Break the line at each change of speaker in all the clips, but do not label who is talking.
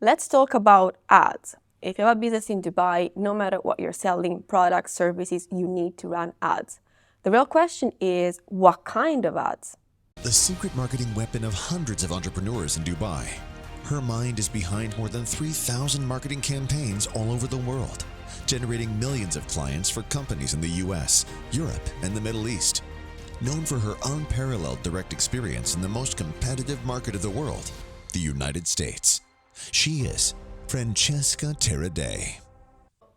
Let's talk about ads. If you have a business in Dubai, no matter what you're selling, products, services, you need to run ads. The real question is, what kind of ads?
The secret marketing weapon of hundreds of entrepreneurs in Dubai. Her mind is behind more than 3,000 marketing campaigns all over the world, generating millions of clients for companies in the US, Europe, and the Middle East. Known for her unparalleled direct experience in the most competitive market of the world, the United States. She is Francesca Taraddei.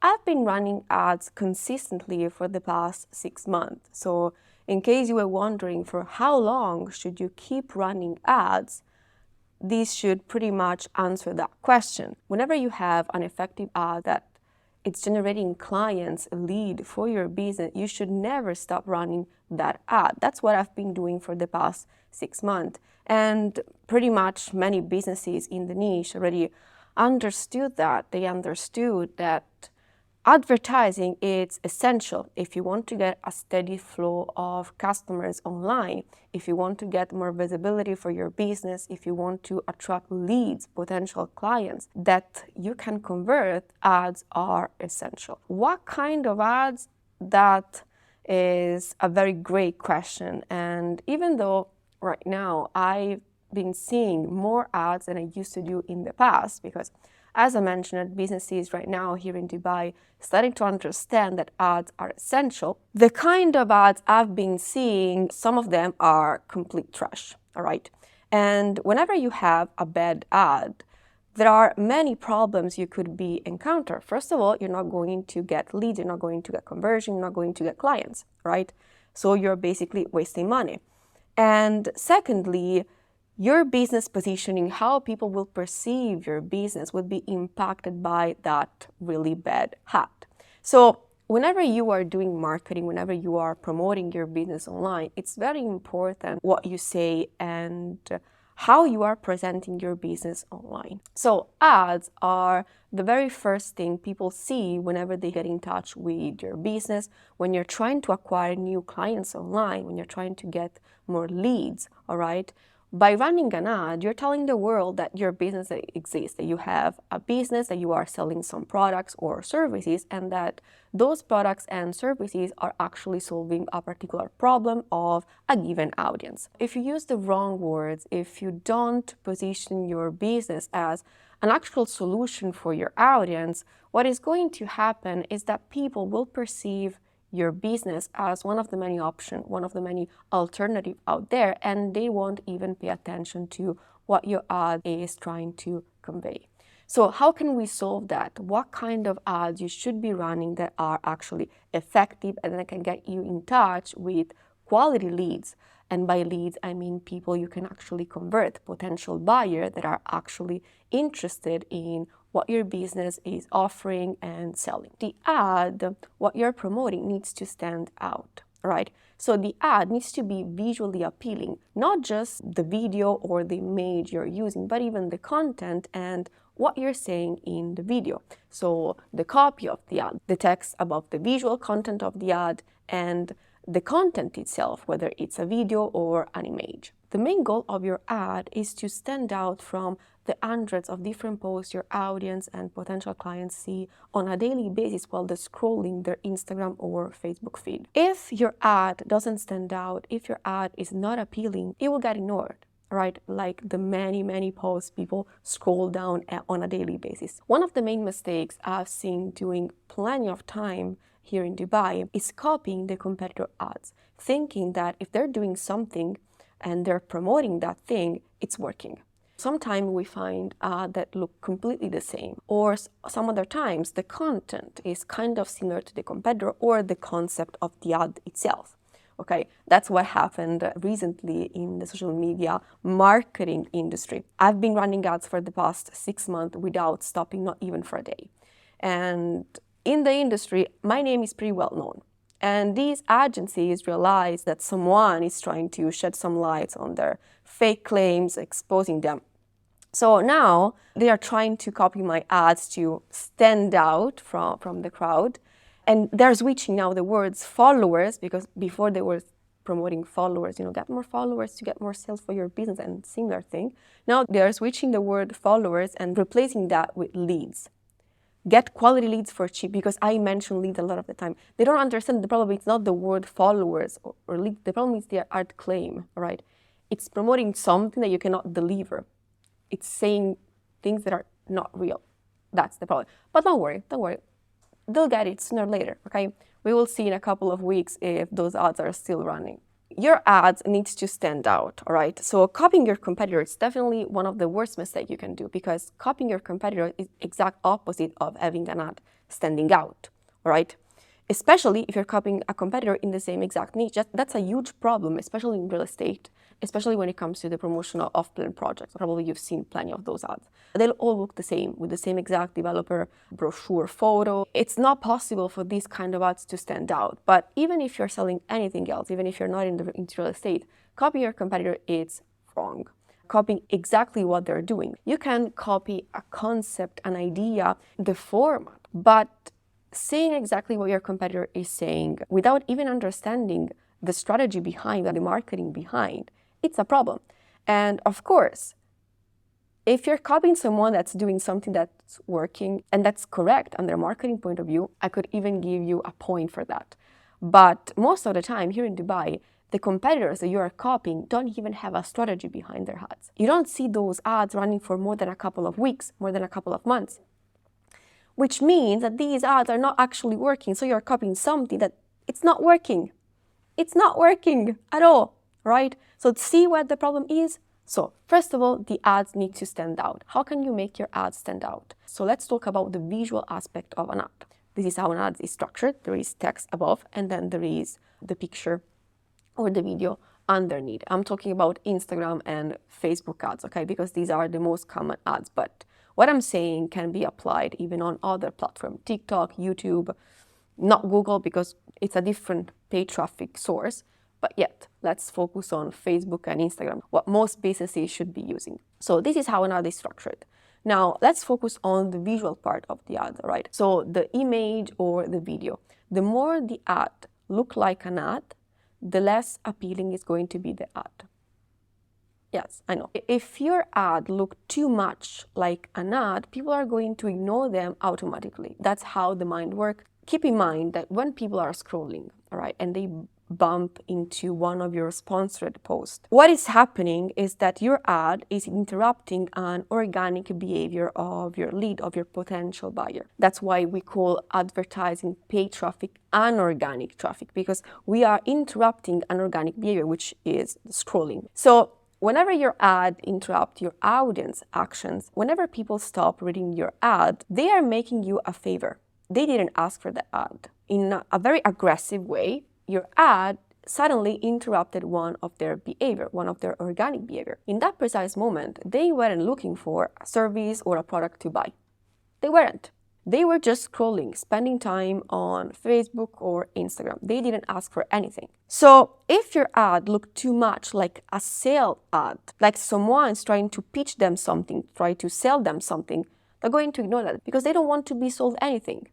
I've been running ads consistently for the past 6 months. So in case you were wondering for how long should you keep running ads, these should pretty much answer that question. Whenever you have an effective ad that it's generating clients, a lead for your business, you should never stop running that ad. That's what I've been doing for the past 6 months. And pretty much many businesses in the niche already understood that. They understood that advertising is essential if you want to get a steady flow of customers online, if you want to get more visibility for your business, if you want to attract leads, potential clients that you can convert, ads are essential. What kind of ads? That is a very great question. And even though right now I've been seeing more ads than I used to do in the past, because as I mentioned, businesses right now here in Dubai starting to understand that ads are essential. The kind of ads I've been seeing, some of them are complete trash, all right? And whenever you have a bad ad, there are many problems you could be encounter. First of all, you're not going to get leads, you're not going to get conversion, you're not going to get clients, right? So you're basically wasting money. And secondly, your business positioning, how people will perceive your business, will be impacted by that really bad ad. So whenever you are doing marketing, whenever you are promoting your business online, it's very important what you say and how you are presenting your business online. So ads are the very first thing people see whenever they get in touch with your business, when you're trying to acquire new clients online, when you're trying to get more leads, all right? By running an ad, you're telling the world that your business exists, that you have a business, that you are selling some products or services, and that those products and services are actually solving a particular problem of a given audience. If you use the wrong words, if you don't position your business as an actual solution for your audience, what is going to happen is that people will perceive your business as one of the many options, one of the many alternatives out there, and they won't even pay attention to what your ad is trying to convey. So how can we solve that? What kind of ads you should be running that are actually effective and that can get you in touch with quality leads? And by leads, I mean people you can actually convert, potential buyers that are actually interested in what your business is offering and selling. The ad, what you're promoting, needs to stand out, right? So the ad needs to be visually appealing, not just the video or the image you're using, but even the content and what you're saying in the video. So the copy of the ad, the text about the visual content of the ad, and the content itself, whether it's a video or an image. The main goal of your ad is to stand out from the hundreds of different posts your audience and potential clients see on a daily basis while they're scrolling their Instagram or Facebook feed. If your ad doesn't stand out, if your ad is not appealing, it will get ignored, right? Like the many posts people scroll down on a daily basis. One of the main mistakes I've seen doing plenty of time here in Dubai is copying the competitor ads, thinking that if they're doing something and they're promoting that thing, it's working. Sometimes we find ads that look completely the same, or some other times the content is kind of similar to the competitor or the concept of the ad itself. Okay, that's what happened recently in the social media marketing industry. I've been running ads for the past 6 months without stopping, not even for a day. And in the industry, my name is pretty well known. And these agencies realize that someone is trying to shed some light on their fake claims, exposing them. So now they are trying to copy my ads to stand out from the crowd. And they're switching now the words followers, because before they were promoting followers, get more followers to get more sales for your business and similar thing. Now they're switching the word followers and replacing that with leads. Get quality leads for cheap, because I mention leads a lot of the time. They don't understand the problem. It's not the word followers or leads. The problem is their art claim, right? It's promoting something that you cannot deliver. It's saying things that are not real. That's the problem. But don't worry. They'll get it sooner or later, okay? We will see in a couple of weeks if those ads are still running. Your ads needs to stand out, all right? So copying your competitor is definitely one of the worst mistakes you can do, because copying your competitor is exact opposite of having an ad standing out, all right? Especially if you're copying a competitor in the same exact niche. That's a huge problem, especially in real estate, especially when it comes to the promotional off-plan projects. Probably you've seen plenty of those ads. They'll all look the same, with the same exact developer brochure photo. It's not possible for these kind of ads to stand out. But even if you're selling anything else, even if you're not into real estate, copying your competitor is wrong. Copying exactly what they're doing. You can copy a concept, an idea, the format, but saying exactly what your competitor is saying without even understanding the strategy behind, the marketing behind, it's a problem. And of course, if you're copying someone that's doing something that's working and that's correct on their marketing point of view, I could even give you a point for that. But most of the time here in Dubai, the competitors that you are copying don't even have a strategy behind their ads. You don't see those ads running for more than a couple of weeks, more than a couple of months, which means that these ads are not actually working. So you're copying something that it's not working. It's not working at all, right? So see what the problem is. So first of all, the ads need to stand out. How can you make your ads stand out? So let's talk about the visual aspect of an ad. This is how an ad is structured. There is text above, and then there is the picture or the video underneath. I'm talking about Instagram and Facebook ads, okay? Because these are the most common ads. But what I'm saying can be applied even on other platforms, TikTok, YouTube, not Google, because it's a different paid traffic source. But yet, let's focus on Facebook and Instagram, what most businesses should be using. So this is how an ad is structured. Now, let's focus on the visual part of the ad, right? So the image or the video. The more the ad look like an ad, the less appealing is going to be the ad. Yes, I know. If your ad look too much like an ad, people are going to ignore them automatically. That's how the mind works. Keep in mind that when people are scrolling, all right, and they bump into one of your sponsored posts, what is happening is that your ad is interrupting an organic behavior of your lead, of your potential buyer. That's why we call advertising paid traffic unorganic traffic, because we are interrupting an organic behavior, which is scrolling. So whenever your ad interrupts your audience actions, whenever people stop reading your ad, they are making you a favor. They didn't ask for the ad. In a very aggressive way, your ad suddenly interrupted one of their behavior, one of their organic behavior. In that precise moment, they weren't looking for a service or a product to buy. They weren't. They were just scrolling, spending time on Facebook or Instagram. They didn't ask for anything. So if your ad looked too much like a sale ad, like someone's trying to pitch them something, try to sell them something, they're going to ignore that because they don't want to be sold anything.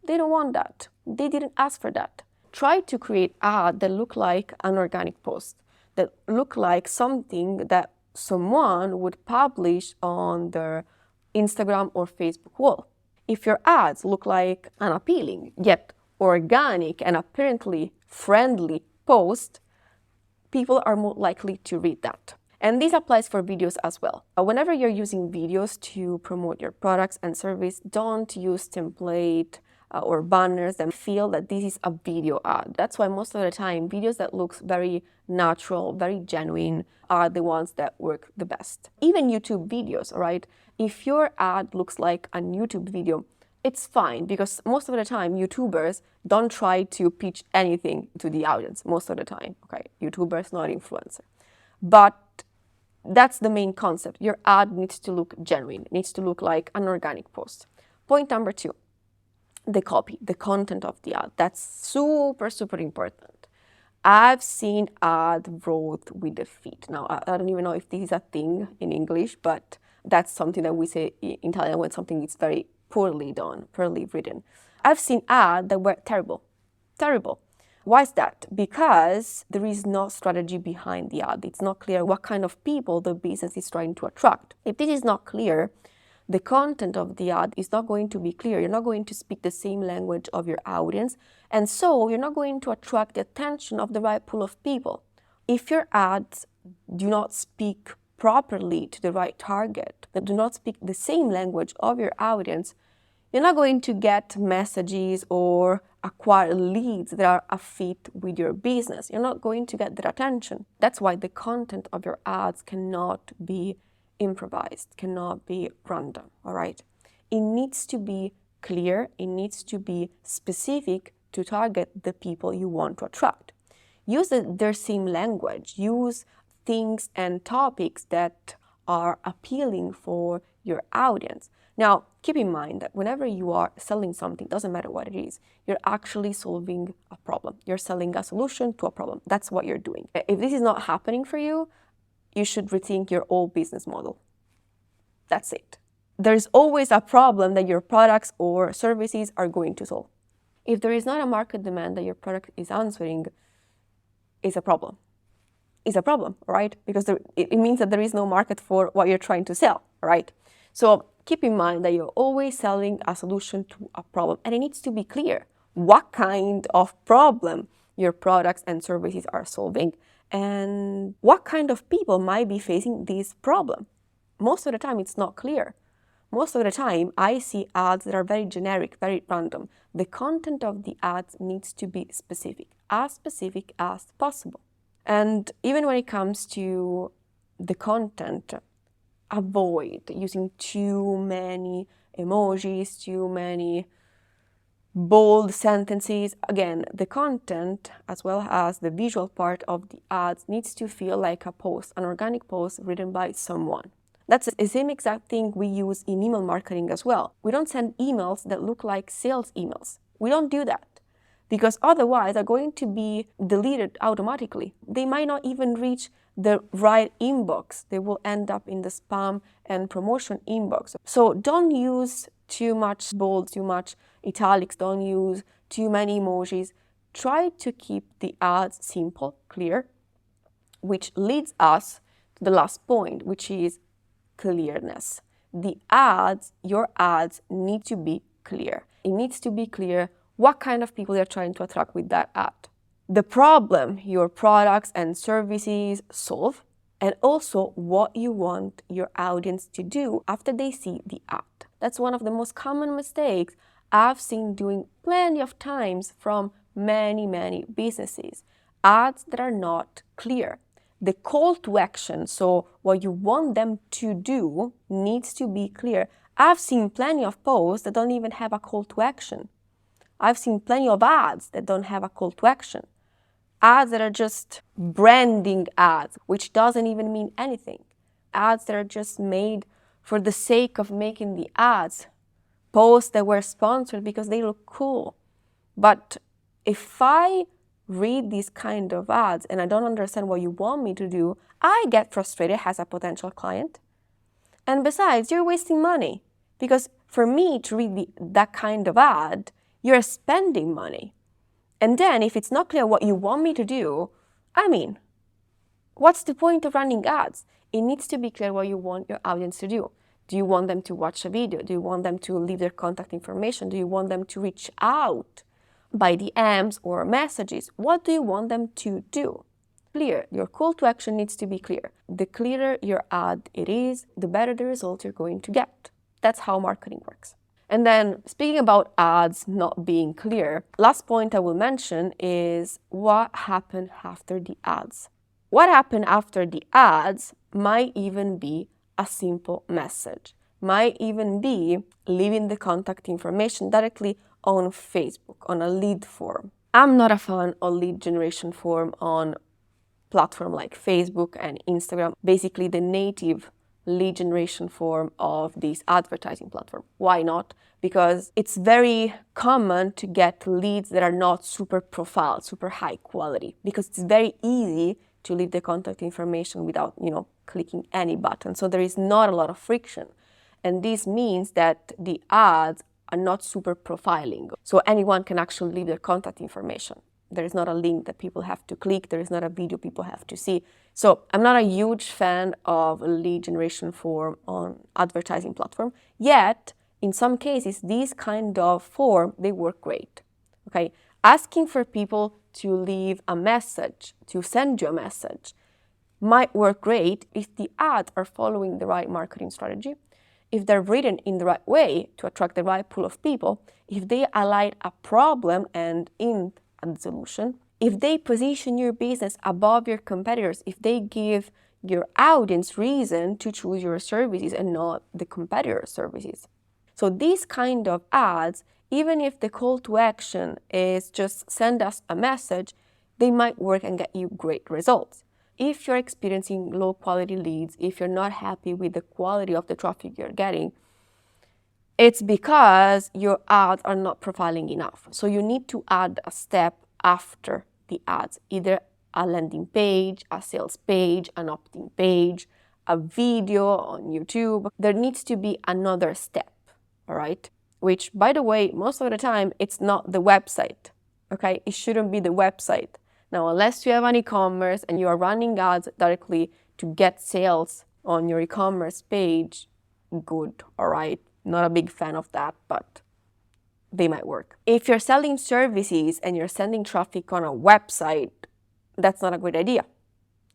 They don't want that. They didn't ask for that. Try to create ads that look like an organic post, that look like something that someone would publish on their Instagram or Facebook wall. If your ads look like an appealing, yet organic and apparently friendly post, people are more likely to read that. And this applies for videos as well. Whenever you're using videos to promote your products and service, don't use template or banners that feel that this is a video ad. That's why most of the time, videos that looks very natural, very genuine are the ones that work the best. Even YouTube videos, right? If your ad looks like a YouTube video, it's fine because most of the time, YouTubers don't try to pitch anything to the audience most of the time, okay? YouTubers, not influencer. But that's the main concept. Your ad needs to look genuine, needs to look like an organic post. Point number 2. The copy, the content of the ad. That's super, super important. I've seen ad wrote with the feet. Now, I don't even know if this is a thing in English, but that's something that we say in Italian when something is very poorly done, poorly written. I've seen ads that were terrible, Why is that? Because there is no strategy behind the ad. It's not clear what kind of people the business is trying to attract. If this is not clear, the content of the ad is not going to be clear. You're not going to speak the same language of your audience, and so you're not going to attract the attention of the right pool of people. If your ads do not speak properly to the right target, that do not speak the same language of your audience, you're not going to get messages or acquire leads that are a fit with your business. You're not going to get their attention. That's why the content of your ads cannot be improvised, cannot be random, all right? It needs to be clear, it needs to be specific to target the people you want to attract. Use their same language, use things and topics that are appealing for your audience. Now, keep in mind that whenever you are selling something, doesn't matter what it is, you're actually solving a problem. You're selling a solution to a problem. That's what you're doing. If this is not happening for you, you should rethink your whole business model. That's it. There's always a problem that your products or services are going to solve. If there is not a market demand that your product is answering, it's a problem. It's a problem, right? Because it means that there is no market for what you're trying to sell, right? So keep in mind that you're always selling a solution to a problem, and it needs to be clear what kind of problem your products and services are solving and what kind of people might be facing this problem. Most of the time, it's not clear. Most of the time, I see ads that are very generic, very random. The content of the ads needs to be specific as possible. And even when it comes to the content, avoid using too many emojis, too many bold sentences. Again, the content as well as the visual part of the ads needs to feel like a post, an organic post written by someone. That's the same exact thing we use in email marketing as well. We don't send emails that look like sales emails. We don't do that because otherwise they're going to be deleted automatically. They might not even reach the right inbox. They will end up in the spam and promotion inbox. So don't use too much bold, too much italics, don't use too many emojis. Try to keep the ads simple, clear, which leads us to the last point, which is clearness. The ads, your ads need to be clear. It needs to be clear what kind of people you're trying to attract with that ad, the problem your products and services solve, and also what you want your audience to do after they see the ad. That's one of the most common mistakes I've seen doing plenty of times from many businesses. Ads that are not clear. The call to action, so what you want them to do, needs to be clear. I've seen plenty of posts that don't even have a call to action. I've seen plenty of ads that don't have a call to action. Ads that are just branding ads, which doesn't even mean anything. Ads that are just made for the sake of making the ads. Posts that were sponsored because they look cool. But if I read these kind of ads and I don't understand what you want me to do, I get frustrated as a potential client. And besides, you're wasting money because for me to read that kind of ad, you're spending money. And then if it's not clear what you want me to do, what's the point of running ads? It needs to be clear what you want your audience to do. Do you want them to watch a video? Do you want them to leave their contact information? Do you want them to reach out by DMs or messages? What do you want them to do? Clear. Your call to action needs to be clear. The clearer your ad it is, the better the result you're going to get. That's how marketing works. And then speaking about ads not being clear, last point I will mention is what happened after the ads. What happened after the ads might even be a simple message, might even be leaving the contact information directly on Facebook, on a lead form. I'm not a fan of lead generation form on platform like Facebook and Instagram, basically the native lead generation form of this advertising platform. Why not? Because it's very common to get leads that are not super profiled, super high quality, because it's very easy to leave the contact information without, clicking any button. So there is not a lot of friction. And this means that the ads are not super profiling. So anyone can actually leave their contact information. There is not a link that people have to click. There is not a video people have to see. So I'm not a huge fan of lead generation form on advertising platform. Yet, in some cases, these kind of form, they work great. Okay, asking for people to leave a message, to send you a message, might work great if the ads are following the right marketing strategy, if they're written in the right way to attract the right pool of people, if they highlight a problem and in a solution, if they position your business above your competitors, if they give your audience reason to choose your services and not the competitor's services. So these kind of ads, even if the call to action is just send us a message, they might work and get you great results. If you're experiencing low quality leads, if you're not happy with the quality of the traffic you're getting, it's because your ads are not profiling enough. So you need to add a step after the ads, either a landing page, a sales page, an opt-in page, a video on YouTube. There needs to be another step, all right? Which, by the way, most of the time, it's not the website, okay? It shouldn't be the website. Now, unless you have an e-commerce and you are running ads directly to get sales on your e-commerce page, good, all right? Not a big fan of that, but they might work. If you're selling services and you're sending traffic on a website, that's not a great idea.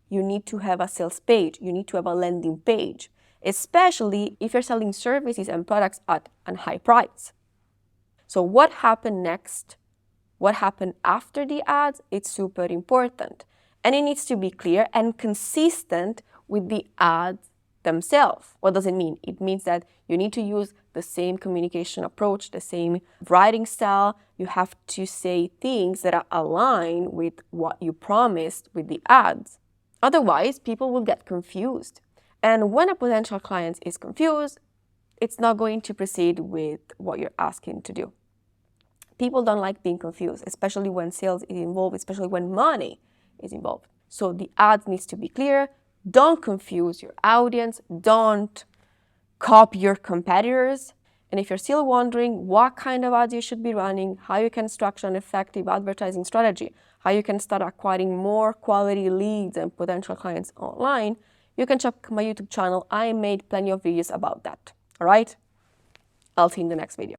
You need to have a sales page. You need to have a landing page, especially if you're selling services and products at a high price. So what happened next? What happened after the ads? It's super important. And it needs to be clear and consistent with the ads themselves. What does it mean? It means that you need to use the same communication approach, the same writing style. You have to say things that are aligned with what you promised with the ads. Otherwise, people will get confused. And when a potential client is confused, it's not going to proceed with what you're asking to do. People don't like being confused, especially when sales is involved, especially when money is involved. So the ads needs to be clear. Don't confuse your audience. Don't copy your competitors. And if you're still wondering what kind of ads you should be running, how you can structure an effective advertising strategy, how you can start acquiring more quality leads and potential clients online, you can check my YouTube channel. I made plenty of videos about that. All right? I'll see you in the next video.